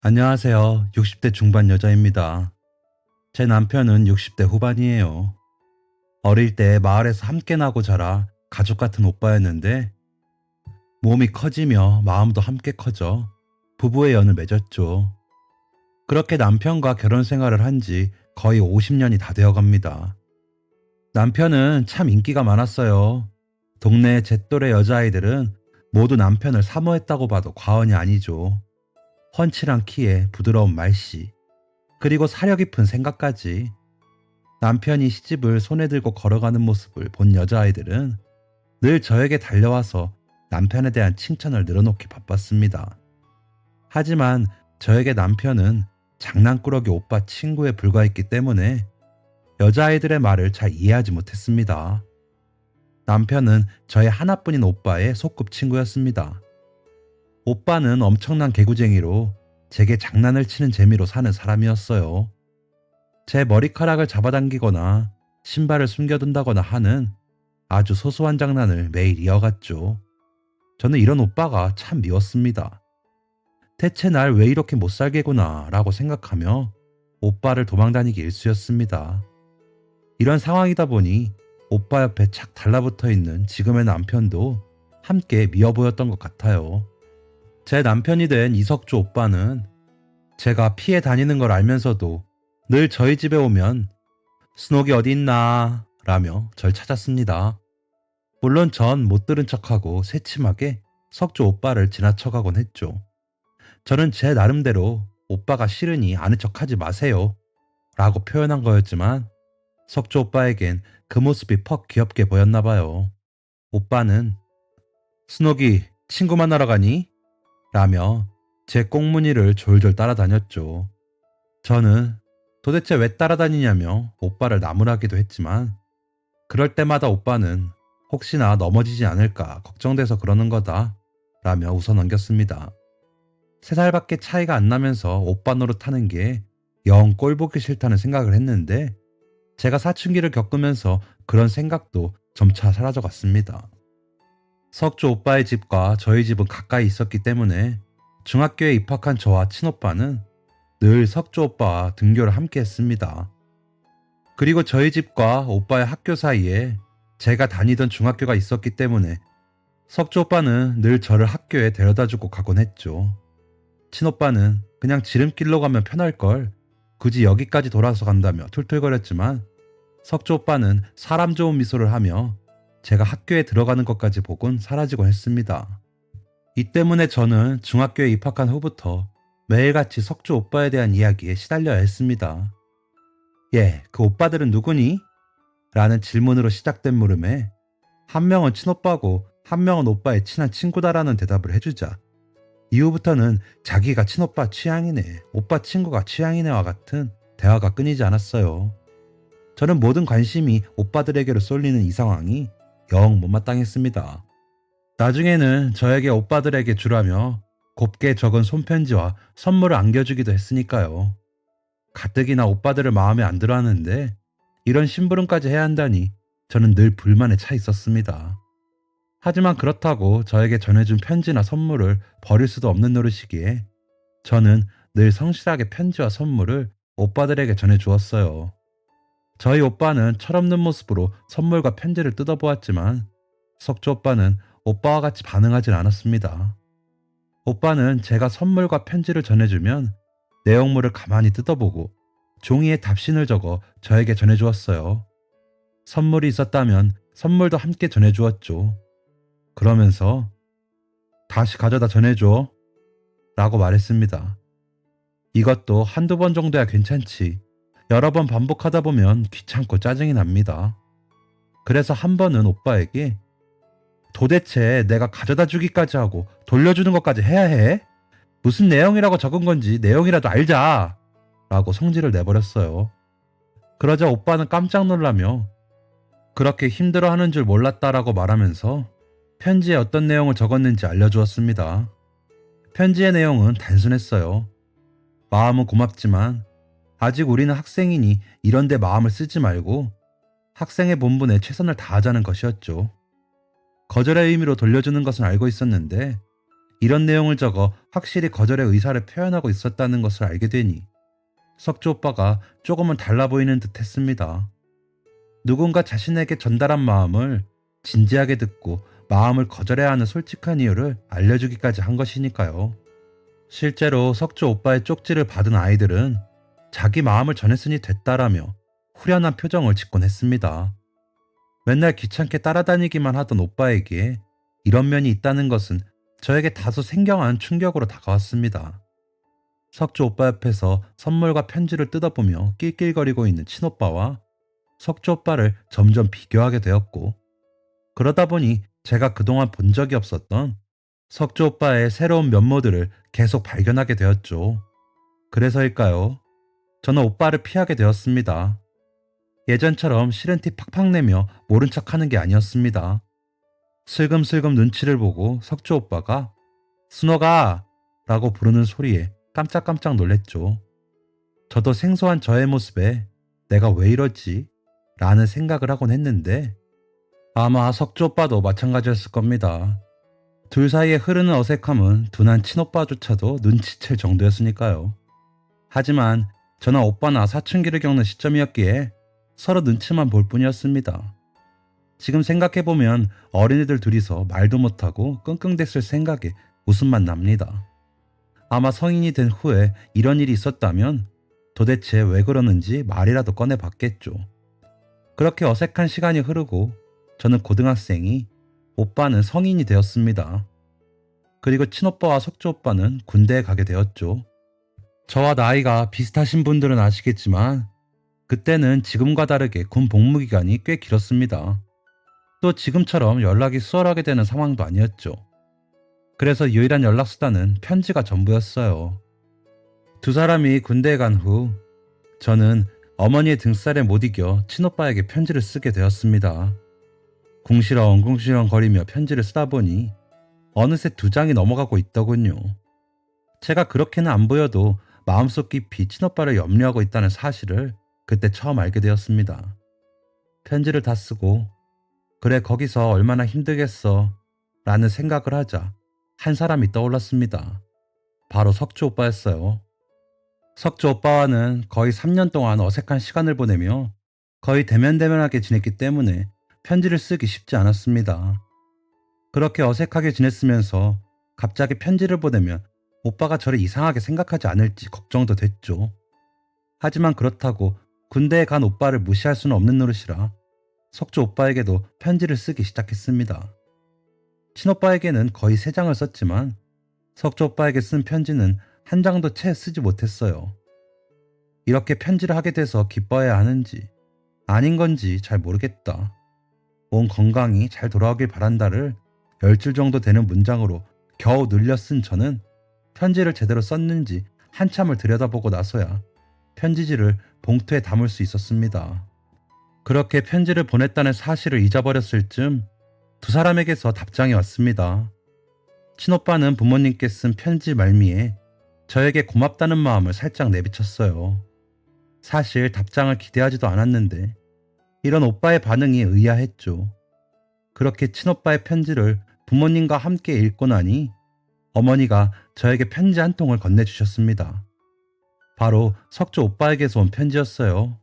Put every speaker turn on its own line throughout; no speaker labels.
안녕하세요. 60대 중반 여자입니다. 제 남편은 60대 후반이에요. 어릴 때 마을에서 함께 나고 자라 가족 같은 오빠였는데 몸이 커지며 마음도 함께 커져 부부의 연을 맺었죠. 그렇게 남편과 결혼 생활을 한 지 거의 50년이 다 되어 갑니다. 남편은 참 인기가 많았어요. 동네 제 또래 여자아이들은 모두 남편을 사모했다고 봐도 과언이 아니죠. 훤칠한 키에 부드러운 말씨, 그리고 사려 깊은 생각까지. 남편이 시집을 손에 들고 걸어가는 모습을 본 여자아이들은 늘 저에게 달려와서 남편에 대한 칭찬을 늘어놓기 바빴습니다. 하지만 저에게 남편은 장난꾸러기 오빠 친구에 불과했기 때문에 여자아이들의 말을 잘 이해하지 못했습니다. 남편은 저의 하나뿐인 오빠의 소꿉친구였습니다. 오빠는 엄청난 개구쟁이로 제게 장난을 치는 재미로 사는 사람이었어요. 제 머리카락을 잡아당기거나 신발을 숨겨둔다거나 하는 아주 소소한 장난을 매일 이어갔죠. 저는 이런 오빠가 참 미웠습니다. 대체 날 왜 이렇게 못살게구나 라고 생각하며 오빠를 도망다니기 일쑤였습니다. 이런 상황이다 보니 오빠 옆에 착 달라붙어 있는 지금의 남편도 함께 미워 보였던 것 같아요. 제 남편이 된 이석주 오빠는 제가 피해 다니는 걸 알면서도 늘 저희 집에 오면 "스녹이 어디 있나?" 라며 절 찾았습니다. 물론 전 못 들은 척하고 새침하게 석주 오빠를 지나쳐가곤 했죠. 저는 제 나름대로 오빠가 싫으니 아는 척하지 마세요 라고 표현한 거였지만 석주 오빠에겐 그 모습이 퍽 귀엽게 보였나 봐요. 오빠는 "스녹이 친구 만나러 가니?" 라며 제 꽁무니를 졸졸 따라다녔죠. 저는 도대체 왜 따라다니냐며 오빠를 나무라기도 했지만 그럴 때마다 오빠는 혹시나 넘어지지 않을까 걱정돼서 그러는 거다 라며 웃어 넘겼습니다. 3살밖에 차이가 안 나면서 오빠 노릇하는 게 영 꼴보기 싫다는 생각을 했는데 제가 사춘기를 겪으면서 그런 생각도 점차 사라져 갔습니다. 석주 오빠의 집과 저희 집은 가까이 있었기 때문에 중학교에 입학한 저와 친오빠는 늘 석주 오빠와 등교를 함께 했습니다. 그리고 저희 집과 오빠의 학교 사이에 제가 다니던 중학교가 있었기 때문에 석주 오빠는 늘 저를 학교에 데려다주고 가곤 했죠. 친오빠는 그냥 지름길로 가면 편할걸 굳이 여기까지 돌아서 간다며 툴툴거렸지만 석주 오빠는 사람 좋은 미소를 하며 제가 학교에 들어가는 것까지 보곤 사라지곤 했습니다. 이 때문에 저는 중학교에 입학한 후부터 매일같이 석주 오빠에 대한 이야기에 시달려야 했습니다. 그 오빠들은 누구니? 라는 질문으로 시작된 물음에 한 명은 친오빠고 한 명은 오빠의 친한 친구다라는 대답을 해주자 이후부터는 자기가 친오빠 취향이네, 오빠 친구가 취향이네와 같은 대화가 끊이지 않았어요. 저는 모든 관심이 오빠들에게로 쏠리는 이 상황이 영 못마땅했습니다. 나중에는 저에게 오빠들에게 주라며 곱게 적은 손편지와 선물을 안겨주기도 했으니까요. 가뜩이나 오빠들을 마음에 안 들어 하는데 이런 심부름까지 해야 한다니 저는 늘 불만에 차 있었습니다. 하지만 그렇다고 저에게 전해준 편지나 선물을 버릴 수도 없는 노릇이기에 저는 늘 성실하게 편지와 선물을 오빠들에게 전해주었어요. 저희 오빠는 철없는 모습으로 선물과 편지를 뜯어보았지만 석주 오빠는 오빠와 같이 반응하진 않았습니다. 오빠는 제가 선물과 편지를 전해주면 내용물을 가만히 뜯어보고 종이에 답신을 적어 저에게 전해주었어요. 선물이 있었다면 선물도 함께 전해주었죠. 그러면서 "다시 가져다 전해줘" 라고 말했습니다. 이것도 한두 번 정도야 괜찮지 여러 번 반복하다 보면 귀찮고 짜증이 납니다. 그래서 한 번은 오빠에게 "도대체 내가 가져다 주기까지 하고 돌려주는 것까지 해야 해? 무슨 내용이라고 적은 건지 내용이라도 알자" 라고 성질을 내버렸어요. 그러자 오빠는 깜짝 놀라며 그렇게 힘들어하는 줄 몰랐다라고 말하면서 편지에 어떤 내용을 적었는지 알려주었습니다. 편지의 내용은 단순했어요. "마음은 고맙지만 아직 우리는 학생이니 이런데 마음을 쓰지 말고 학생의 본분에 최선을 다하자는 것이었죠. 거절의 의미로 돌려주는 것은 알고 있었는데 이런 내용을 적어 확실히 거절의 의사를 표현하고 있었다는 것을 알게 되니 석주 오빠가 조금은 달라 보이는 듯 했습니다. 누군가 자신에게 전달한 마음을 진지하게 듣고 마음을 거절해야 하는 솔직한 이유를 알려주기까지 한 것이니까요. 실제로 석주 오빠의 쪽지를 받은 아이들은 자기 마음을 전했으니 됐다라며 후련한 표정을 짓곤 했습니다. 맨날 귀찮게 따라다니기만 하던 오빠에게 이런 면이 있다는 것은 저에게 다소 생경한 충격으로 다가왔습니다. 석주 오빠 옆에서 선물과 편지를 뜯어보며 낄낄거리고 있는 친오빠와 석주 오빠를 점점 비교하게 되었고, 그러다 보니 제가 그동안 본 적이 없었던 석주 오빠의 새로운 면모들을 계속 발견하게 되었죠. 그래서일까요? 저는 오빠를 피하게 되었습니다. 예전처럼 싫은 티 팍팍 내며 모른 척 하는 게 아니었습니다. 슬금슬금 눈치를 보고 석주 오빠가 순호가 라고 부르는 소리에 깜짝깜짝 놀랬죠. 저도 생소한 저의 모습에 내가 왜 이러지? 라는 생각을 하곤 했는데 아마 석주 오빠도 마찬가지였을 겁니다. 둘 사이에 흐르는 어색함은 둔한 친오빠조차도 눈치챌 정도였으니까요. 하지만 저는 오빠나 사춘기를 겪는 시점이었기에 서로 눈치만 볼 뿐이었습니다. 지금 생각해보면 어린애들 둘이서 말도 못하고 끙끙댔을 생각에 웃음만 납니다. 아마 성인이 된 후에 이런 일이 있었다면 도대체 왜 그러는지 말이라도 꺼내봤겠죠. 그렇게 어색한 시간이 흐르고 저는 고등학생이, 오빠는 성인이 되었습니다. 그리고 친오빠와 석주 오빠는 군대에 가게 되었죠. 저와 나이가 비슷하신 분들은 아시겠지만 그때는 지금과 다르게 군 복무 기간이 꽤 길었습니다. 또 지금처럼 연락이 수월하게 되는 상황도 아니었죠. 그래서 유일한 연락수단은 편지가 전부였어요. 두 사람이 군대에 간 후 저는 어머니의 등살에 못 이겨 친오빠에게 편지를 쓰게 되었습니다. 궁시렁궁시렁 거리며 편지를 쓰다 보니 어느새 2장이 넘어가고 있더군요. 제가 그렇게는 안 보여도 마음속 깊이 친오빠를 염려하고 있다는 사실을 그때 처음 알게 되었습니다. 편지를 다 쓰고 그래 거기서 얼마나 힘들겠어 라는 생각을 하자 한 사람이 떠올랐습니다. 바로 석주 오빠였어요. 석주 오빠와는 거의 3년 동안 어색한 시간을 보내며 거의 대면대면하게 지냈기 때문에 편지를 쓰기 쉽지 않았습니다. 그렇게 어색하게 지냈으면서 갑자기 편지를 보내면 오빠가 저를 이상하게 생각하지 않을지 걱정도 됐죠. 하지만 그렇다고 군대에 간 오빠를 무시할 수는 없는 노릇이라 석주 오빠에게도 편지를 쓰기 시작했습니다. 친오빠에게는 거의 3장을 썼지만 석주 오빠에게 쓴 편지는 한 장도 채 쓰지 못했어요. 이렇게 편지를 하게 돼서 기뻐해야 하는지 아닌 건지 잘 모르겠다. 몸 건강히 잘 돌아오길 바란다를 10줄 정도 되는 문장으로 겨우 늘려 쓴 저는 편지를 제대로 썼는지 한참을 들여다보고 나서야 편지지를 봉투에 담을 수 있었습니다. 그렇게 편지를 보냈다는 사실을 잊어버렸을 즈음 두 사람에게서 답장이 왔습니다. 친오빠는 부모님께 쓴 편지 말미에 저에게 고맙다는 마음을 살짝 내비쳤어요. 사실 답장을 기대하지도 않았는데 이런 오빠의 반응이 의아했죠. 그렇게 친오빠의 편지를 부모님과 함께 읽고 나니 어머니가 저에게 편지 한 통을 건네주셨습니다. 바로 석주 오빠에게서 온 편지였어요.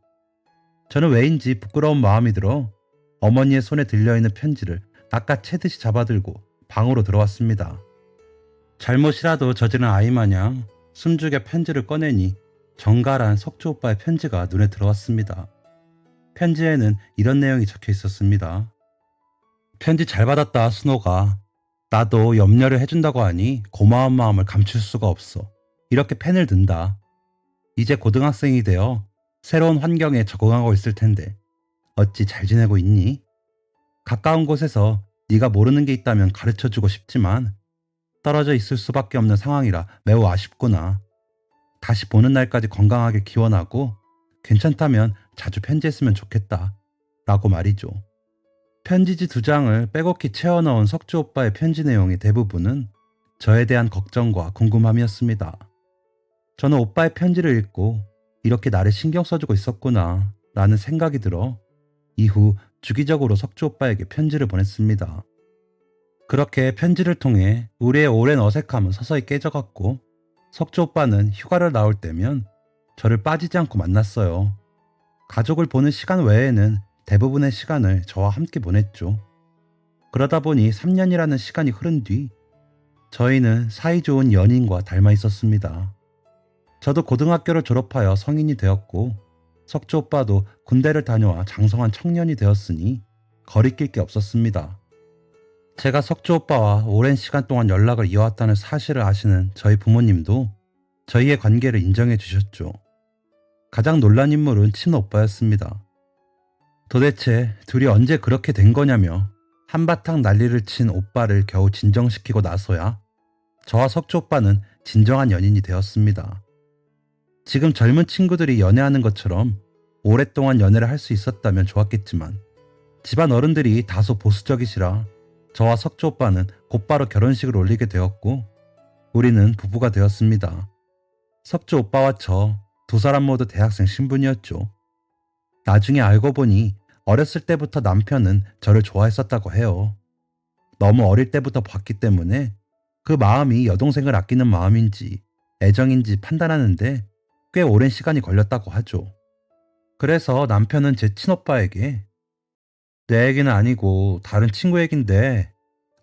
저는 왜인지 부끄러운 마음이 들어 어머니의 손에 들려있는 편지를 낚아채듯이 잡아들고 방으로 들어왔습니다. 잘못이라도 저지른 아이 마냥 숨죽여 편지를 꺼내니 정갈한 석주 오빠의 편지가 눈에 들어왔습니다. 편지에는 이런 내용이 적혀 있었습니다. 편지 잘 받았다 순호가. 나도 염려를 해준다고 하니 고마운 마음을 감출 수가 없어. 이렇게 펜을 든다. 이제 고등학생이 되어 새로운 환경에 적응하고 있을 텐데 어찌 잘 지내고 있니? 가까운 곳에서 네가 모르는 게 있다면 가르쳐주고 싶지만 떨어져 있을 수밖에 없는 상황이라 매우 아쉽구나. 다시 보는 날까지 건강하게 기원하고 괜찮다면 자주 편지했으면 좋겠다. 라고 말이죠. 편지지 2장을 빼곡히 채워 넣은 석주 오빠의 편지 내용의 대부분은 저에 대한 걱정과 궁금함이었습니다. 저는 오빠의 편지를 읽고 이렇게 나를 신경 써주고 있었구나 라는 생각이 들어 이후 주기적으로 석주 오빠에게 편지를 보냈습니다. 그렇게 편지를 통해 우리의 오랜 어색함은 서서히 깨져갔고 석주 오빠는 휴가를 나올 때면 저를 빠지지 않고 만났어요. 가족을 보는 시간 외에는 대부분의 시간을 저와 함께 보냈죠. 그러다 보니 3년이라는 시간이 흐른 뒤 저희는 사이좋은 연인과 닮아 있었습니다. 저도 고등학교를 졸업하여 성인이 되었고 석주 오빠도 군대를 다녀와 장성한 청년이 되었으니 거리낄 게 없었습니다. 제가 석주 오빠와 오랜 시간 동안 연락을 이어왔다는 사실을 아시는 저희 부모님도 저희의 관계를 인정해 주셨죠. 가장 놀란 인물은 친오빠였습니다. 도대체 둘이 언제 그렇게 된 거냐며 한바탕 난리를 친 오빠를 겨우 진정시키고 나서야 저와 석주 오빠는 진정한 연인이 되었습니다. 지금 젊은 친구들이 연애하는 것처럼 오랫동안 연애를 할 수 있었다면 좋았겠지만 집안 어른들이 다소 보수적이시라 저와 석주 오빠는 곧바로 결혼식을 올리게 되었고 우리는 부부가 되었습니다. 석주 오빠와 저 두 사람 모두 대학생 신분이었죠. 나중에 알고 보니 어렸을 때부터 남편은 저를 좋아했었다고 해요. 너무 어릴 때부터 봤기 때문에 그 마음이 여동생을 아끼는 마음인지 애정인지 판단하는데 꽤 오랜 시간이 걸렸다고 하죠. 그래서 남편은 제 친오빠에게 내 얘기는 아니고 다른 친구 얘긴데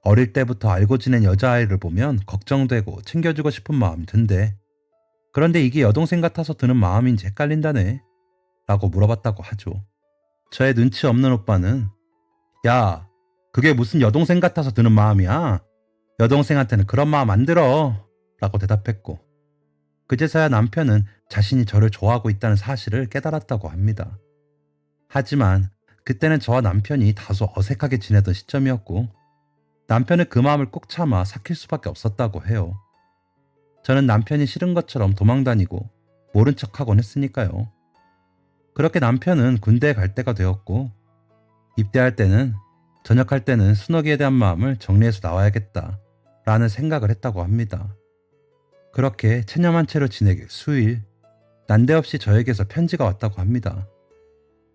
어릴 때부터 알고 지낸 여자아이를 보면 걱정되고 챙겨주고 싶은 마음이 든대. 그런데 이게 여동생 같아서 드는 마음인지 헷갈린다네 라고 물어봤다고 하죠. 저의 눈치 없는 오빠는 야, 그게 무슨 여동생 같아서 드는 마음이야? 여동생한테는 그런 마음 안 들어 라고 대답했고 그제서야 남편은 자신이 저를 좋아하고 있다는 사실을 깨달았다고 합니다. 하지만 그때는 저와 남편이 다소 어색하게 지내던 시점이었고 남편은 그 마음을 꼭 참아 삭힐 수밖에 없었다고 해요. 저는 남편이 싫은 것처럼 도망다니고 모른 척하곤 했으니까요. 그렇게 남편은 군대에 갈 때가 되었고 입대할 때는 전역할 때는 순옥이에 대한 마음을 정리해서 나와야겠다 라는 생각을 했다고 합니다. 그렇게 체념한 채로 지내길 수일 난데없이 저에게서 편지가 왔다고 합니다.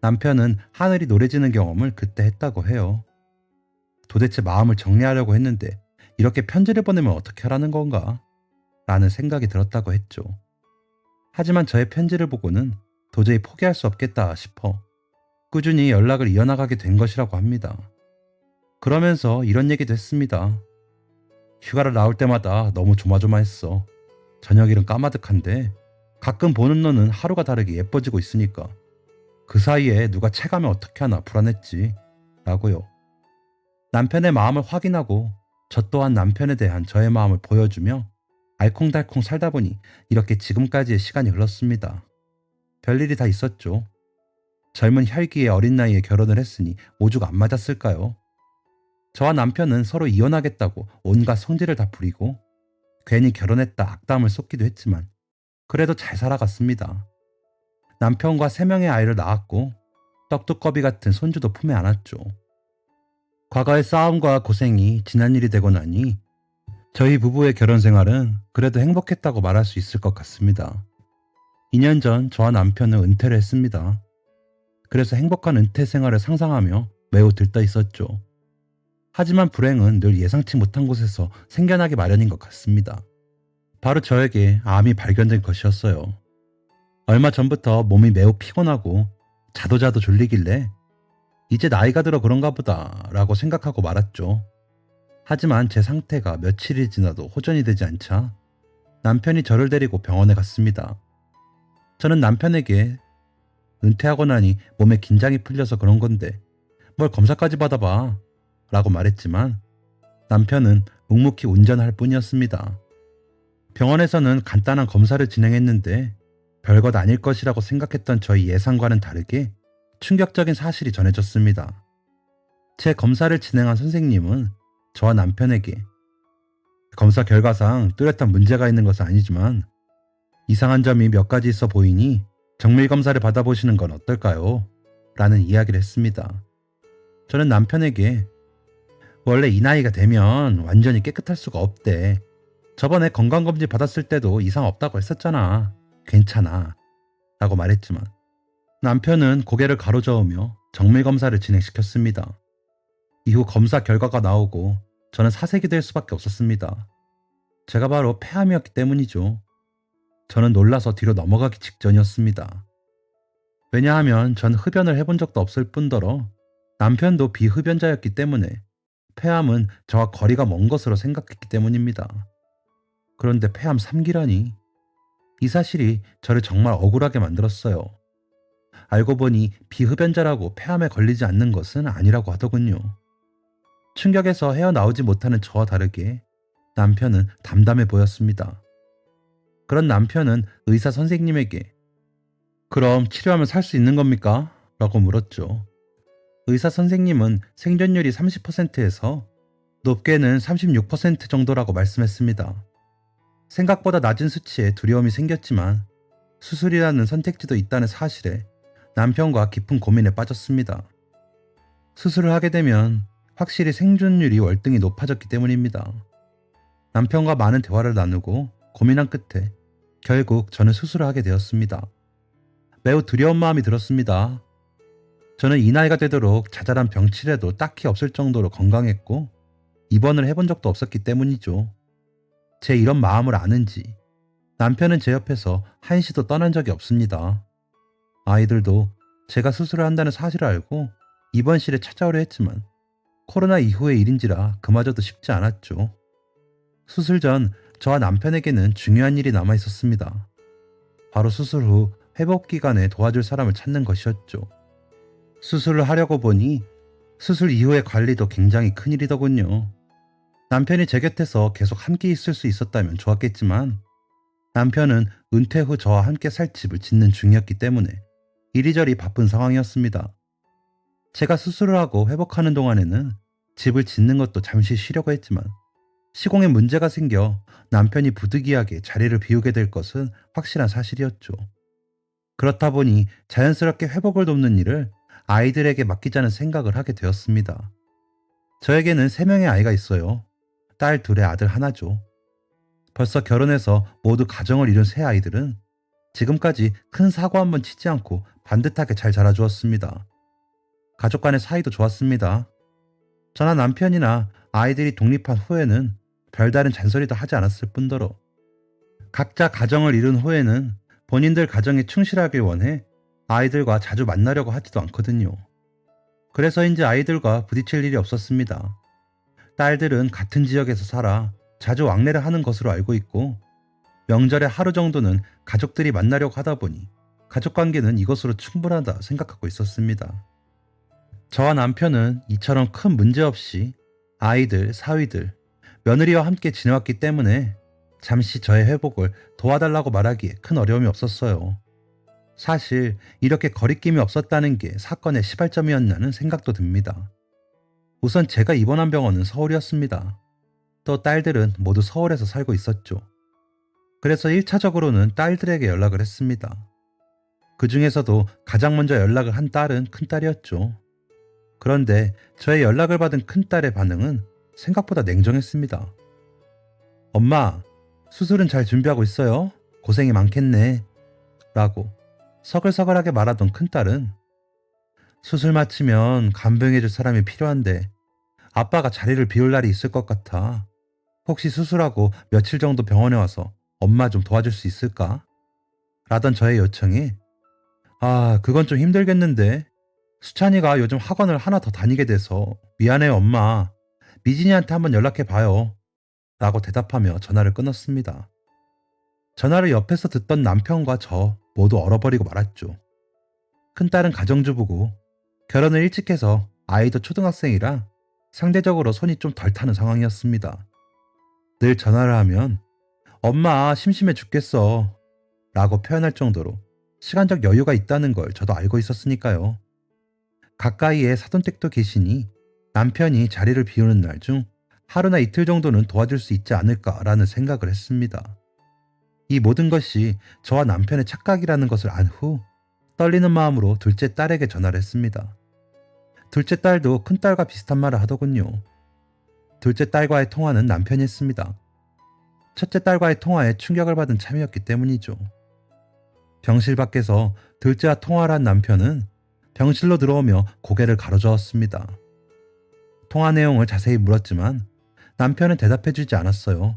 남편은 하늘이 노래지는 경험을 그때 했다고 해요. 도대체 마음을 정리하려고 했는데 이렇게 편지를 보내면 어떻게 하라는 건가? 라는 생각이 들었다고 했죠. 하지만 저의 편지를 보고는 도저히 포기할 수 없겠다 싶어 꾸준히 연락을 이어나가게 된 것이라고 합니다. 그러면서 이런 얘기도 했습니다. 휴가를 나올 때마다 너무 조마조마했어. 저녁일은 까마득한데 가끔 보는 너는 하루가 다르게 예뻐지고 있으니까 그 사이에 누가 채가면 어떻게 하나 불안했지 라고요. 남편의 마음을 확인하고 저 또한 남편에 대한 저의 마음을 보여주며 알콩달콩 살다 보니 이렇게 지금까지의 시간이 흘렀습니다. 별일이 다 있었죠. 젊은 혈기에 어린 나이에 결혼을 했으니 오죽 안 맞았을까요? 저와 남편은 서로 이혼하겠다고 온갖 성질을 다 부리고 괜히 결혼했다 악담을 쏟기도 했지만 그래도 잘 살아갔습니다. 남편과 3명의 아이를 낳았고 떡두꺼비 같은 손주도 품에 안았죠. 과거의 싸움과 고생이 지난 일이 되고 나니 저희 부부의 결혼 생활은 그래도 행복했다고 말할 수 있을 것 같습니다. 2년 전 저와 남편은 은퇴를 했습니다. 그래서 행복한 은퇴 생활을 상상하며 매우 들떠 있었죠. 하지만 불행은 늘 예상치 못한 곳에서 생겨나기 마련인 것 같습니다. 바로 저에게 암이 발견된 것이었어요. 얼마 전부터 몸이 매우 피곤하고 자도 졸리길래 이제 나이가 들어 그런가 보다 라고 생각하고 말았죠. 하지만 제 상태가 며칠이 지나도 호전이 되지 않자 남편이 저를 데리고 병원에 갔습니다. 저는 남편에게 은퇴하고 나니 몸에 긴장이 풀려서 그런 건데 뭘 검사까지 받아봐 라고 말했지만 남편은 묵묵히 운전할 뿐이었습니다. 병원에서는 간단한 검사를 진행했는데 별것 아닐 것이라고 생각했던 저희 예상과는 다르게 충격적인 사실이 전해졌습니다. 제 검사를 진행한 선생님은 저와 남편에게 검사 결과상 뚜렷한 문제가 있는 것은 아니지만 이상한 점이 몇 가지 있어 보이니 정밀검사를 받아보시는 건 어떨까요? 라는 이야기를 했습니다. 저는 남편에게 원래 이 나이가 되면 완전히 깨끗할 수가 없대. 저번에 건강검진 받았을 때도 이상 없다고 했었잖아. 괜찮아. 라고 말했지만 남편은 고개를 가로저으며 정밀검사를 진행시켰습니다. 이후 검사 결과가 나오고 저는 사색이 될 수밖에 없었습니다. 제가 바로 폐암이었기 때문이죠. 저는 놀라서 뒤로 넘어가기 직전이었습니다. 왜냐하면 전 흡연을 해본 적도 없을 뿐더러 남편도 비흡연자였기 때문에 폐암은 저와 거리가 먼 것으로 생각했기 때문입니다. 그런데 폐암 3기라니. 이 사실이 저를 정말 억울하게 만들었어요. 알고 보니 비흡연자라고 폐암에 걸리지 않는 것은 아니라고 하더군요. 충격에서 헤어나오지 못하는 저와 다르게 남편은 담담해 보였습니다. 그런 남편은 의사 선생님에게 그럼 치료하면 살 수 있는 겁니까? 라고 물었죠. 의사 선생님은 생존율이 30%에서 높게는 36% 정도라고 말씀했습니다. 생각보다 낮은 수치에 두려움이 생겼지만 수술이라는 선택지도 있다는 사실에 남편과 깊은 고민에 빠졌습니다. 수술을 하게 되면 확실히 생존율이 월등히 높아졌기 때문입니다. 남편과 많은 대화를 나누고 고민한 끝에 결국 저는 수술을 하게 되었습니다. 매우 두려운 마음이 들었습니다. 저는 이 나이가 되도록 자잘한 병치레도 딱히 없을 정도로 건강했고 입원을 해본 적도 없었기 때문이죠. 제 이런 마음을 아는지 남편은 제 옆에서 한시도 떠난 적이 없습니다. 아이들도 제가 수술을 한다는 사실을 알고 입원실에 찾아오려 했지만 코로나 이후의 일인지라 그마저도 쉽지 않았죠. 수술 전 저와 남편에게는 중요한 일이 남아 있었습니다. 바로 수술 후 회복 기간에 도와줄 사람을 찾는 것이었죠. 수술을 하려고 보니 수술 이후의 관리도 굉장히 큰일이더군요. 남편이 제 곁에서 계속 함께 있을 수 있었다면 좋았겠지만 남편은 은퇴 후 저와 함께 살 집을 짓는 중이었기 때문에 이리저리 바쁜 상황이었습니다. 제가 수술을 하고 회복하는 동안에는 집을 짓는 것도 잠시 쉬려고 했지만 시공에 문제가 생겨 남편이 부득이하게 자리를 비우게 될 것은 확실한 사실이었죠. 그렇다 보니 자연스럽게 회복을 돕는 일을 아이들에게 맡기자는 생각을 하게 되었습니다. 저에게는 3명의 아이가 있어요. 딸 2에 아들 1죠. 벌써 결혼해서 모두 가정을 이룬 새 아이들은 지금까지 큰 사고 한번 치지 않고 반듯하게 잘 자라주었습니다. 가족 간의 사이도 좋았습니다. 저나 남편이나 아이들이 독립한 후에는 별다른 잔소리도 하지 않았을 뿐더러 각자 가정을 이룬 후에는 본인들 가정에 충실하길 원해 아이들과 자주 만나려고 하지도 않거든요. 그래서인지 아이들과 부딪힐 일이 없었습니다. 딸들은 같은 지역에서 살아 자주 왕래를 하는 것으로 알고 있고 명절에 하루 정도는 가족들이 만나려고 하다 보니 가족관계는 이것으로 충분하다 생각하고 있었습니다. 저와 남편은 이처럼 큰 문제 없이 아이들, 사위들, 며느리와 함께 지내왔기 때문에 잠시 저의 회복을 도와달라고 말하기에 큰 어려움이 없었어요. 사실 이렇게 거리낌이 없었다는 게 사건의 시발점이었냐는 생각도 듭니다. 우선 제가 입원한 병원은 서울이었습니다. 또 딸들은 모두 서울에서 살고 있었죠. 그래서 1차적으로는 딸들에게 연락을 했습니다. 그 중에서도 가장 먼저 연락을 한 딸은 큰딸이었죠. 그런데 저의 연락을 받은 큰딸의 반응은 생각보다 냉정했습니다. 엄마, 수술은 잘 준비하고 있어요? 고생이 많겠네. 라고 서글서글하게 말하던 큰딸은 수술 마치면 간병해줄 사람이 필요한데 아빠가 자리를 비울 날이 있을 것 같아. 혹시 수술하고 며칠 정도 병원에 와서 엄마 좀 도와줄 수 있을까? 라던 저의 요청에 그건 좀 힘들겠는데 수찬이가 요즘 학원을 하나 더 다니게 돼서 미안해요 엄마. 미진이한테 한번 연락해봐요. 라고 대답하며 전화를 끊었습니다. 전화를 옆에서 듣던 남편과 저 모두 얼어버리고 말았죠. 큰딸은 가정주부고 결혼을 일찍 해서 아이도 초등학생이라 상대적으로 손이 좀 덜 타는 상황이었습니다. 늘 전화를 하면 엄마 심심해 죽겠어 라고 표현할 정도로 시간적 여유가 있다는 걸 저도 알고 있었으니까요. 가까이에 사돈댁도 계시니 남편이 자리를 비우는 날 중 하루나 이틀 정도는 도와줄 수 있지 않을까라는 생각을 했습니다. 이 모든 것이 저와 남편의 착각이라는 것을 안 후 떨리는 마음으로 둘째 딸에게 전화를 했습니다. 둘째 딸도 큰딸과 비슷한 말을 하더군요. 둘째 딸과의 통화는 남편이 했습니다. 첫째 딸과의 통화에 충격을 받은 참이었기 때문이죠. 병실 밖에서 둘째와 통화를 한 남편은 병실로 들어오며 고개를 가로저었습니다. 통화 내용을 자세히 물었지만 남편은 대답해주지 않았어요.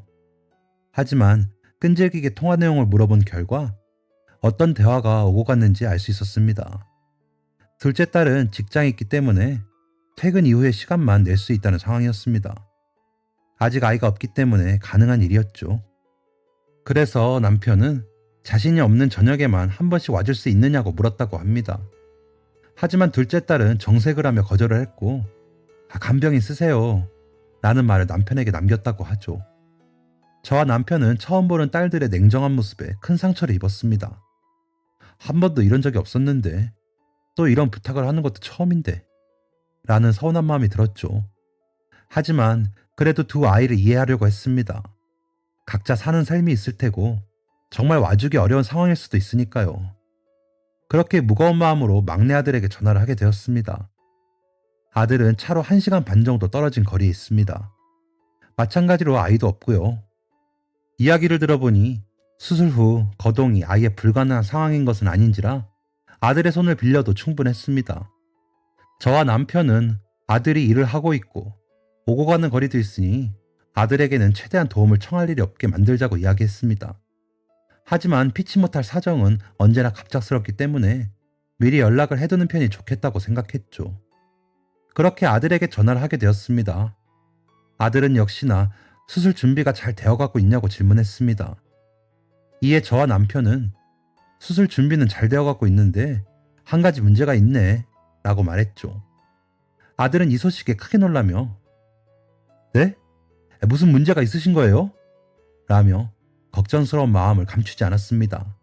하지만 끈질기게 통화 내용을 물어본 결과 어떤 대화가 오고 갔는지 알 수 있었습니다. 둘째 딸은 직장에 있기 때문에 퇴근 이후의 시간만 낼 수 있다는 상황이었습니다. 아직 아이가 없기 때문에 가능한 일이었죠. 그래서 남편은 자신이 없는 저녁에만 한 번씩 와줄 수 있느냐고 물었다고 합니다. 하지만 둘째 딸은 정색을 하며 거절을 했고, 간병인 쓰세요 라는 말을 남편에게 남겼다고 하죠. 저와 남편은 처음 보는 딸들의 냉정한 모습에 큰 상처를 입었습니다. 한 번도 이런 적이 없었는데, 또 이런 부탁을 하는 것도 처음인데 라는 서운한 마음이 들었죠. 하지만 그래도 두 아이를 이해하려고 했습니다. 각자 사는 삶이 있을 테고 정말 와주기 어려운 상황일 수도 있으니까요. 그렇게 무거운 마음으로 막내 아들에게 전화를 하게 되었습니다. 아들은 차로 1시간 반 정도 떨어진 거리에 있습니다. 마찬가지로 아이도 없고요. 이야기를 들어보니 수술 후 거동이 아예 불가능한 상황인 것은 아닌지라 아들의 손을 빌려도 충분했습니다. 저와 남편은 아들이 일을 하고 있고 오고 가는 거리도 있으니 아들에게는 최대한 도움을 청할 일이 없게 만들자고 이야기했습니다. 하지만 피치 못할 사정은 언제나 갑작스럽기 때문에 미리 연락을 해두는 편이 좋겠다고 생각했죠. 그렇게 아들에게 전화를 하게 되었습니다. 아들은 역시나 수술 준비가 잘 되어가고 있냐고 질문했습니다. 이에 저와 남편은 수술 준비는 잘 되어가고 있는데 한 가지 문제가 있네 라고 말했죠. 아들은 이 소식에 크게 놀라며 네? 무슨 문제가 있으신 거예요? 라며 걱정스러운 마음을 감추지 않았습니다.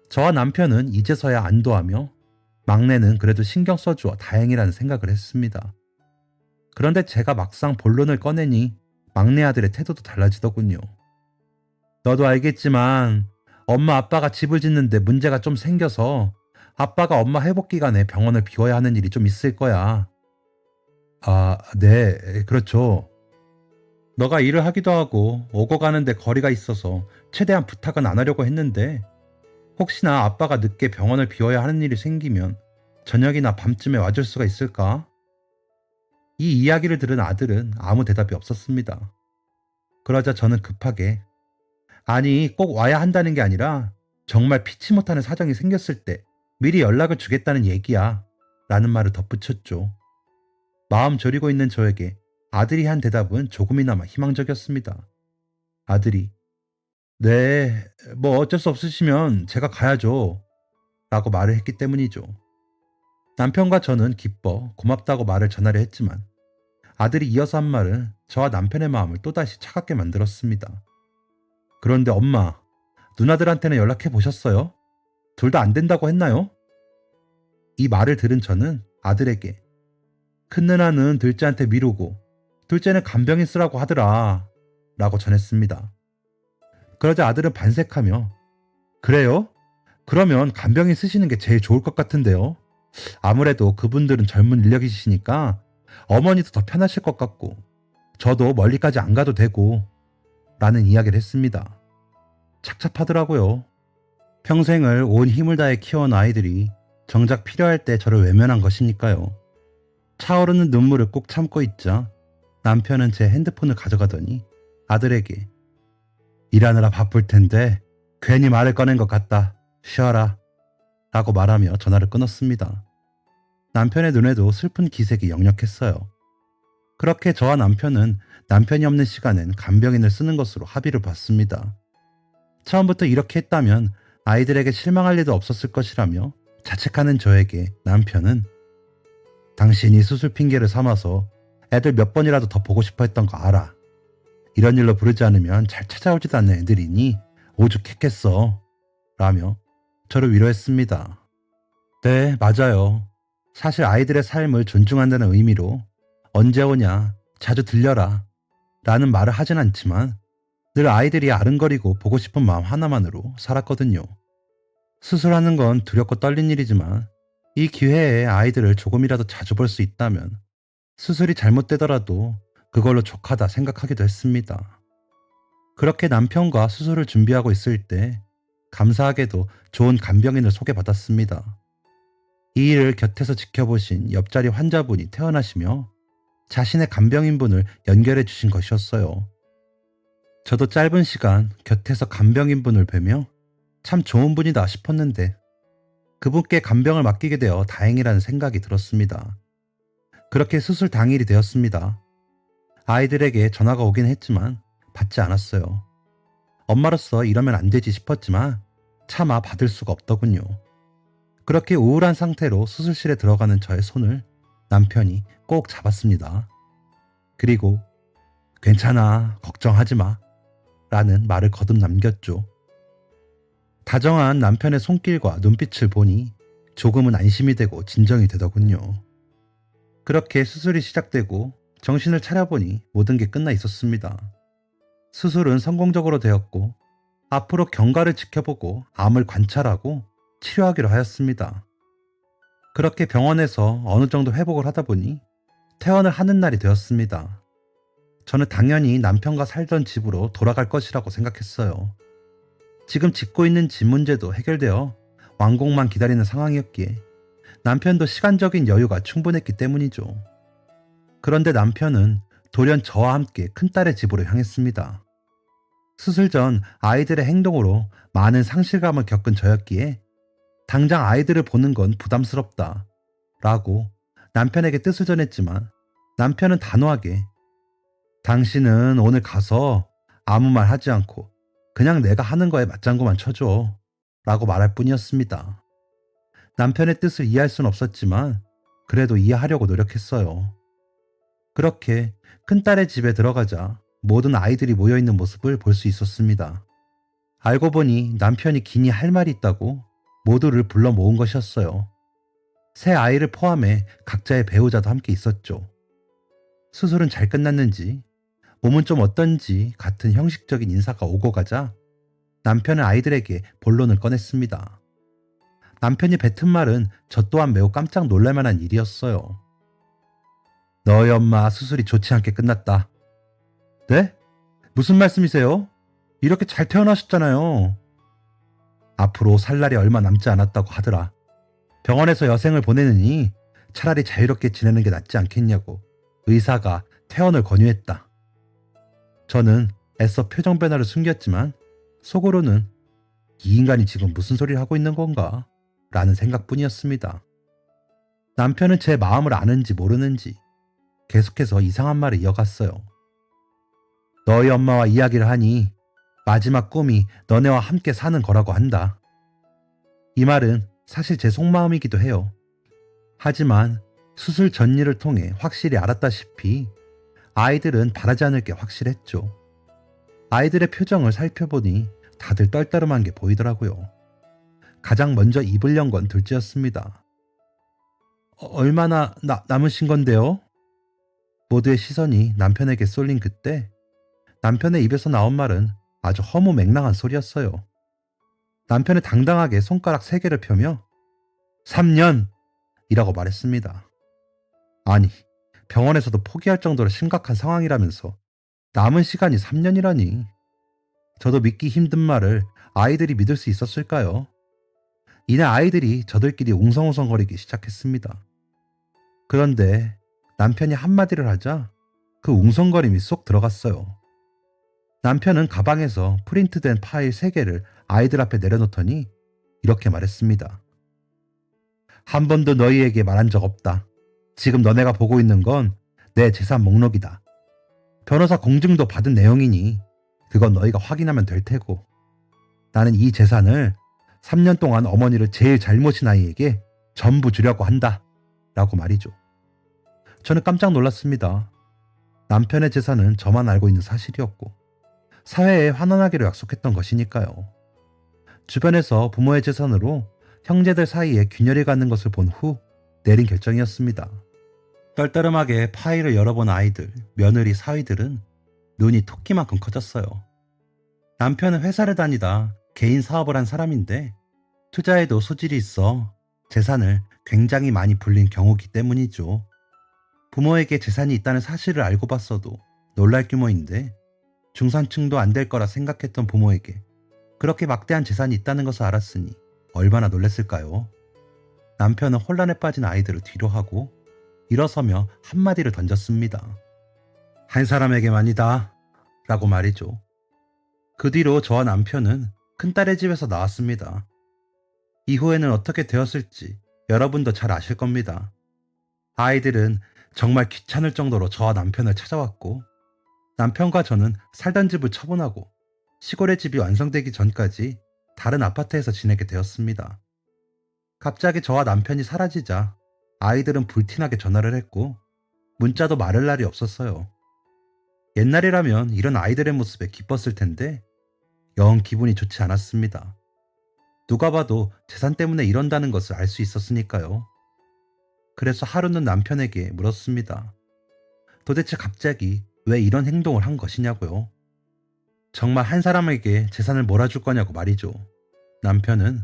저와 남편은 이제서야 안도하며 막내는 그래도 신경 써주어 다행이라는 생각을 했습니다. 그런데 제가 막상 본론을 꺼내니 막내 아들의 태도도 달라지더군요. 너도 알겠지만 엄마 아빠가 집을 짓는데 문제가 좀 생겨서 아빠가 엄마 회복 기간에 병원을 비워야 하는 일이 좀 있을 거야. 아, 네, 그렇죠. 너가 일을 하기도 하고 오고 가는데 거리가 있어서 최대한 부탁은 안 하려고 했는데 혹시나 아빠가 늦게 병원을 비워야 하는 일이 생기면 저녁이나 밤쯤에 와줄 수가 있을까? 이 이야기를 들은 아들은 아무 대답이 없었습니다. 그러자 저는 급하게 아니 꼭 와야 한다는 게 아니라 정말 피치 못하는 사정이 생겼을 때 미리 연락을 주겠다는 얘기야 라는 말을 덧붙였죠. 마음 졸이고 있는 저에게 아들이 한 대답은 조금이나마 희망적이었습니다. 아들이 네, 뭐 어쩔 수 없으시면 제가 가야죠 라고 말을 했기 때문이죠. 남편과 저는 기뻐 고맙다고 말을 전하려 했지만 아들이 이어서 한 말은 저와 남편의 마음을 또다시 차갑게 만들었습니다. 그런데 엄마, 누나들한테는 연락해 보셨어요? 둘 다 안 된다고 했나요? 이 말을 들은 저는 아들에게 큰 누나는 둘째한테 미루고 둘째는 간병인 쓰라고 하더라 라고 전했습니다. 그러자 아들은 반색하며 그래요? 그러면 간병인 쓰시는 게 제일 좋을 것 같은데요. 아무래도 그분들은 젊은 인력이시니까 어머니도 더 편하실 것 같고 저도 멀리까지 안 가도 되고 라는 이야기를 했습니다. 착잡하더라고요. 평생을 온 힘을 다해 키워온 아이들이 정작 필요할 때 저를 외면한 것이니까요. 차오르는 눈물을 꾹 참고 있자 남편은 제 핸드폰을 가져가더니 아들에게 일하느라 바쁠 텐데 괜히 말을 꺼낸 것 같다. 쉬어라 라고 말하며 전화를 끊었습니다. 남편의 눈에도 슬픈 기색이 역력했어요. 그렇게 저와 남편은 남편이 없는 시간엔 간병인을 쓰는 것으로 합의를 봤습니다. 처음부터 이렇게 했다면 아이들에게 실망할 리도 없었을 것이라며 자책하는 저에게 남편은 당신이 수술 핑계를 삼아서 애들 몇 번이라도 더 보고 싶어 했던 거 알아. 이런 일로 부르지 않으면 잘 찾아오지도 않는 애들이니 오죽했겠어 라며 저를 위로했습니다. 네, 맞아요. 사실 아이들의 삶을 존중한다는 의미로 언제 오냐, 자주 들려라 라는 말을 하진 않지만 늘 아이들이 아른거리고 보고 싶은 마음 하나만으로 살았거든요. 수술하는 건 두렵고 떨린 일이지만 이 기회에 아이들을 조금이라도 자주 볼 수 있다면 수술이 잘못되더라도 그걸로 족하다 생각하기도 했습니다. 그렇게 남편과 수술을 준비하고 있을 때 감사하게도 좋은 간병인을 소개받았습니다. 이 일을 곁에서 지켜보신 옆자리 환자분이 퇴원하시며 자신의 간병인분을 연결해 주신 것이었어요. 저도 짧은 시간 곁에서 간병인분을 뵈며 참 좋은 분이다 싶었는데 그분께 간병을 맡기게 되어 다행이라는 생각이 들었습니다. 그렇게 수술 당일이 되었습니다. 아이들에게 전화가 오긴 했지만 받지 않았어요. 엄마로서 이러면 안 되지 싶었지만 차마 받을 수가 없더군요. 그렇게 우울한 상태로 수술실에 들어가는 저의 손을 남편이 꼭 잡았습니다. 그리고 괜찮아, 걱정하지 마 라는 말을 거듭 남겼죠. 다정한 남편의 손길과 눈빛을 보니 조금은 안심이 되고 진정이 되더군요. 그렇게 수술이 시작되고 정신을 차려보니 모든 게 끝나 있었습니다. 수술은 성공적으로 되었고 앞으로 경과를 지켜보고 암을 관찰하고 치료하기로 하였습니다. 그렇게 병원에서 어느 정도 회복을 하다 보니 퇴원을 하는 날이 되었습니다. 저는 당연히 남편과 살던 집으로 돌아갈 것이라고 생각했어요. 지금 짓고 있는 집 문제도 해결되어 완공만 기다리는 상황이었기에 남편도 시간적인 여유가 충분했기 때문이죠. 그런데 남편은 돌연 저와 함께 큰딸의 집으로 향했습니다. 수술 전 아이들의 행동으로 많은 상실감을 겪은 저였기에 당장 아이들을 보는 건 부담스럽다 라고 남편에게 뜻을 전했지만 남편은 단호하게 당신은 오늘 가서 아무 말 하지 않고 그냥 내가 하는 거에 맞장구만 쳐줘 라고 말할 뿐이었습니다. 남편의 뜻을 이해할 순 없었지만 그래도 이해하려고 노력했어요. 그렇게 큰딸의 집에 들어가자 모든 아이들이 모여있는 모습을 볼 수 있었습니다. 알고 보니 남편이 기니 할 말이 있다고 모두를 불러 모은 것이었어요. 새 아이를 포함해 각자의 배우자도 함께 있었죠. 수술은 잘 끝났는지, 몸은 좀 어떤지 같은 형식적인 인사가 오고 가자 남편은 아이들에게 본론을 꺼냈습니다. 남편이 뱉은 말은 저 또한 매우 깜짝 놀랄 만한 일이었어요. 너희 엄마 수술이 좋지 않게 끝났다. 네? 무슨 말씀이세요? 이렇게 잘 태어나셨잖아요. 앞으로 살 날이 얼마 남지 않았다고 하더라. 병원에서 여생을 보내느니 차라리 자유롭게 지내는 게 낫지 않겠냐고 의사가 퇴원을 권유했다. 저는 애써 표정 변화를 숨겼지만 속으로는 이 인간이 지금 무슨 소리를 하고 있는 건가? 라는 생각뿐이었습니다. 남편은 제 마음을 아는지 모르는지 계속해서 이상한 말을 이어갔어요. 너희 엄마와 이야기를 하니 마지막 꿈이 너네와 함께 사는 거라고 한다. 이 말은 사실 제 속마음이기도 해요. 하지만 수술 전일을 통해 확실히 알았다시피 아이들은 바라지 않을 게 확실했죠. 아이들의 표정을 살펴보니 다들 떨떠름한 게 보이더라고요. 가장 먼저 입을 연 건 둘째였습니다. 얼마나 남으신 건데요? 모두의 시선이 남편에게 쏠린 그때 남편의 입에서 나온 말은 아주 허무맹랑한 소리였어요. 남편은 당당하게 손가락 3개를 펴며 3년! 이라고 말했습니다. 아니, 병원에서도 포기할 정도로 심각한 상황이라면서 남은 시간이 3년이라니. 저도 믿기 힘든 말을 아이들이 믿을 수 있었을까요? 이내 아이들이 저들끼리 웅성웅성거리기 시작했습니다. 그런데 남편이 한마디를 하자 그 웅성거림이 쏙 들어갔어요. 남편은 가방에서 프린트된 파일 3개를 아이들 앞에 내려놓더니 이렇게 말했습니다. 한 번도 너희에게 말한 적 없다. 지금 너네가 보고 있는 건 내 재산 목록이다. 변호사 공증도 받은 내용이니 그건 너희가 확인하면 될 테고 나는 이 재산을 3년 동안 어머니를 제일 잘 모신 아이에게 전부 주려고 한다. 라고 말이죠. 저는 깜짝 놀랐습니다. 남편의 재산은 저만 알고 있는 사실이었고 사회에 환원하기로 약속했던 것이니까요. 주변에서 부모의 재산으로 형제들 사이에 균열이 갖는 것을 본 후 내린 결정이었습니다. 떨떠름하게 파일을 열어본 아이들, 며느리, 사위들은 눈이 토끼만큼 커졌어요. 남편은 회사를 다니다 개인 사업을 한 사람인데 투자에도 소질이 있어 재산을 굉장히 많이 불린 경우기 때문이죠. 부모에게 재산이 있다는 사실을 알고 봤어도 놀랄 규모인데 중산층도 안 될 거라 생각했던 부모에게 그렇게 막대한 재산이 있다는 것을 알았으니 얼마나 놀랐을까요? 남편은 혼란에 빠진 아이들을 뒤로 하고 일어서며 한마디를 던졌습니다. 한 사람에게만이다 라고 말이죠. 그 뒤로 저와 남편은 큰딸의 집에서 나왔습니다. 이후에는 어떻게 되었을지 여러분도 잘 아실 겁니다. 아이들은 정말 귀찮을 정도로 저와 남편을 찾아왔고, 남편과 저는 살던 집을 처분하고 시골의 집이 완성되기 전까지 다른 아파트에서 지내게 되었습니다. 갑자기 저와 남편이 사라지자 아이들은 불티나게 전화를 했고, 문자도 말할 날이 없었어요. 옛날이라면 이런 아이들의 모습에 기뻤을 텐데 영 기분이 좋지 않았습니다. 누가 봐도 재산 때문에 이런다는 것을 알 수 있었으니까요. 그래서 하루는 남편에게 물었습니다. 도대체 갑자기 왜 이런 행동을 한 것이냐고요. 정말 한 사람에게 재산을 몰아줄 거냐고 말이죠. 남편은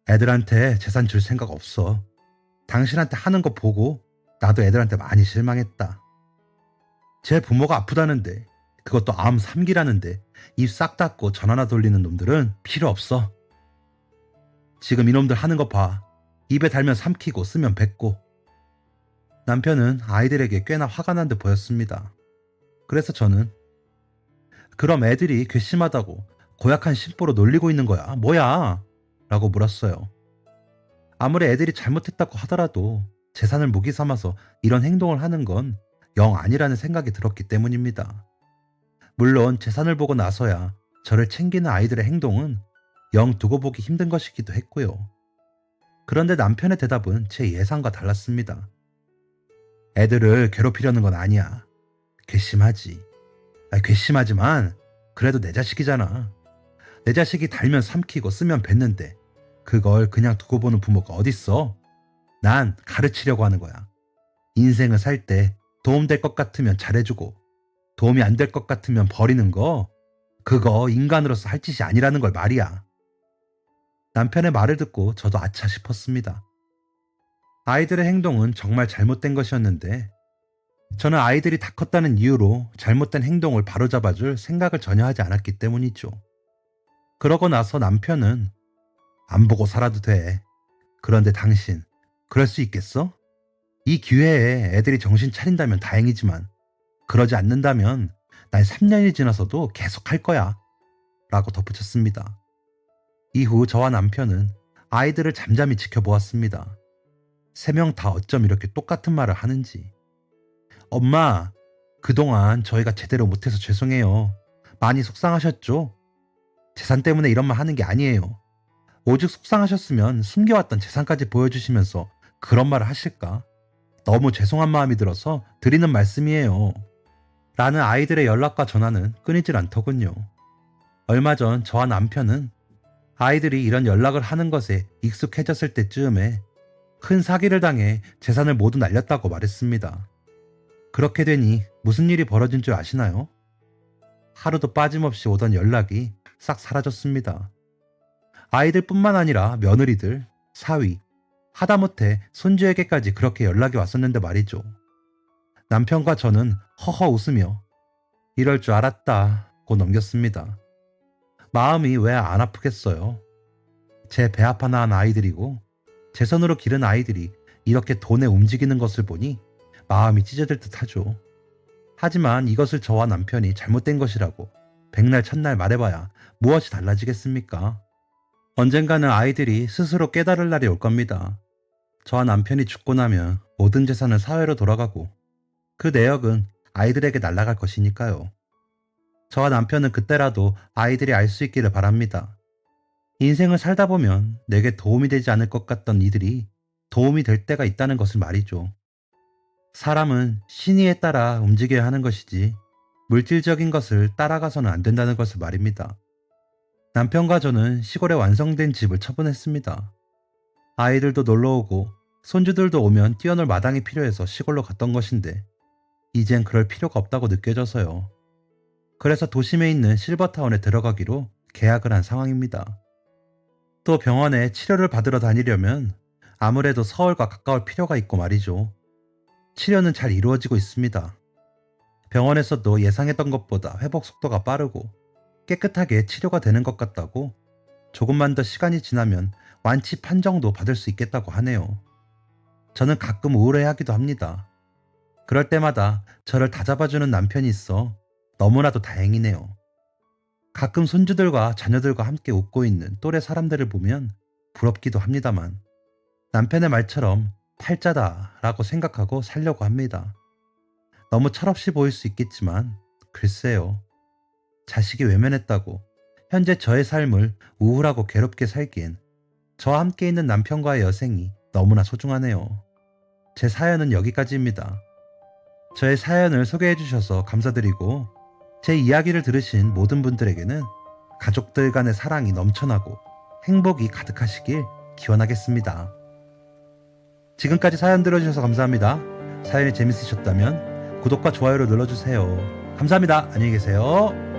애들한테 재산 줄 생각 없어. 당신한테 하는 거 보고 나도 애들한테 많이 실망했다. 제 부모가 아프다는데, 그것도 암 3기라는데 입 싹 닫고 전화나 돌리는 놈들은 필요 없어. 지금 이놈들 하는 거 봐. 입에 달면 삼키고 쓰면 뱉고. 남편은 아이들에게 꽤나 화가 난 듯 보였습니다. 그래서 저는 그럼 애들이 괘씸하다고 고약한 심보로 놀리고 있는 거야 뭐야? 라고 물었어요. 아무리 애들이 잘못했다고 하더라도 재산을 무기 삼아서 이런 행동을 하는 건 영 아니라는 생각이 들었기 때문입니다. 물론 재산을 보고 나서야 저를 챙기는 아이들의 행동은 영 두고 보기 힘든 것이기도 했고요. 그런데 남편의 대답은 제 예상과 달랐습니다. 애들을 괴롭히려는 건 아니야. 괘씸하지. 괘씸하지만 그래도 내 자식이잖아. 내 자식이 달면 삼키고 쓰면 뱉는데 그걸 그냥 두고 보는 부모가 어딨어? 난 가르치려고 하는 거야. 인생을 살 때 도움될 것 같으면 잘해주고 도움이 안 될 것 같으면 버리는 거, 그거 인간으로서 할 짓이 아니라는 걸 말이야. 남편의 말을 듣고 저도 아차 싶었습니다. 아이들의 행동은 정말 잘못된 것이었는데 저는 아이들이 다 컸다는 이유로 잘못된 행동을 바로잡아줄 생각을 전혀 하지 않았기 때문이죠. 그러고 나서 남편은 안 보고 살아도 돼. 그런데 당신 그럴 수 있겠어? 이 기회에 애들이 정신 차린다면 다행이지만 그러지 않는다면 난 3년이 지나서도 계속 할 거야 라고 덧붙였습니다. 이후 저와 남편은 아이들을 잠잠히 지켜보았습니다. 3명 다 어쩜 이렇게 똑같은 말을 하는지. 엄마, 그동안 저희가 제대로 못해서 죄송해요. 많이 속상하셨죠? 재산 때문에 이런 말 하는 게 아니에요. 오직 속상하셨으면 숨겨왔던 재산까지 보여주시면서 그런 말을 하실까? 너무 죄송한 마음이 들어서 드리는 말씀이에요. 라는 아이들의 연락과 전화는 끊이질 않더군요. 얼마 전 저와 남편은 아이들이 이런 연락을 하는 것에 익숙해졌을 때쯤에 큰 사기를 당해 재산을 모두 날렸다고 말했습니다. 그렇게 되니 무슨 일이 벌어진 줄 아시나요? 하루도 빠짐없이 오던 연락이 싹 사라졌습니다. 아이들뿐만 아니라 며느리들, 사위, 하다못해 손주에게까지 그렇게 연락이 왔었는데 말이죠. 남편과 저는 허허 웃으며 이럴 줄 알았다고 넘겼습니다. 마음이 왜 안 아프겠어요? 제 배 아파 낳은 아이들이고 제 손으로 기른 아이들이 이렇게 돈에 움직이는 것을 보니 마음이 찢어질 듯 하죠. 하지만 이것을 저와 남편이 잘못된 것이라고 백날 첫날 말해봐야 무엇이 달라지겠습니까? 언젠가는 아이들이 스스로 깨달을 날이 올 겁니다. 저와 남편이 죽고 나면 모든 재산은 사회로 돌아가고 그 내역은 아이들에게 날아갈 것이니까요. 저와 남편은 그때라도 아이들이 알 수 있기를 바랍니다. 인생을 살다 보면 내게 도움이 되지 않을 것 같던 이들이 도움이 될 때가 있다는 것을 말이죠. 사람은 신의에 따라 움직여야 하는 것이지 물질적인 것을 따라가서는 안 된다는 것을 말입니다. 남편과 저는 시골에 완성된 집을 처분했습니다. 아이들도 놀러오고 손주들도 오면 뛰어놀 마당이 필요해서 시골로 갔던 것인데 이젠 그럴 필요가 없다고 느껴져서요. 그래서 도심에 있는 실버타운에 들어가기로 계약을 한 상황입니다. 또 병원에 치료를 받으러 다니려면 아무래도 서울과 가까울 필요가 있고 말이죠. 치료는 잘 이루어지고 있습니다. 병원에서도 예상했던 것보다 회복 속도가 빠르고 깨끗하게 치료가 되는 것 같다고 조금만 더 시간이 지나면 완치 판정도 받을 수 있겠다고 하네요. 저는 가끔 우울해하기도 합니다. 그럴 때마다 저를 다잡아주는 남편이 있어 너무나도 다행이네요. 가끔 손주들과 자녀들과 함께 웃고 있는 또래 사람들을 보면 부럽기도 합니다만 남편의 말처럼 팔자다라고 생각하고 살려고 합니다. 너무 철없이 보일 수 있겠지만 글쎄요. 자식이 외면했다고 현재 저의 삶을 우울하고 괴롭게 살기엔 저와 함께 있는 남편과의 여생이 너무나 소중하네요. 제 사연은 여기까지입니다. 저의 사연을 소개해 주셔서 감사드리고 제 이야기를 들으신 모든 분들에게는 가족들 간의 사랑이 넘쳐나고 행복이 가득하시길 기원하겠습니다. 지금까지 사연 들어주셔서 감사합니다. 사연이 재밌으셨다면 구독과 좋아요를 눌러주세요. 감사합니다. 안녕히 계세요.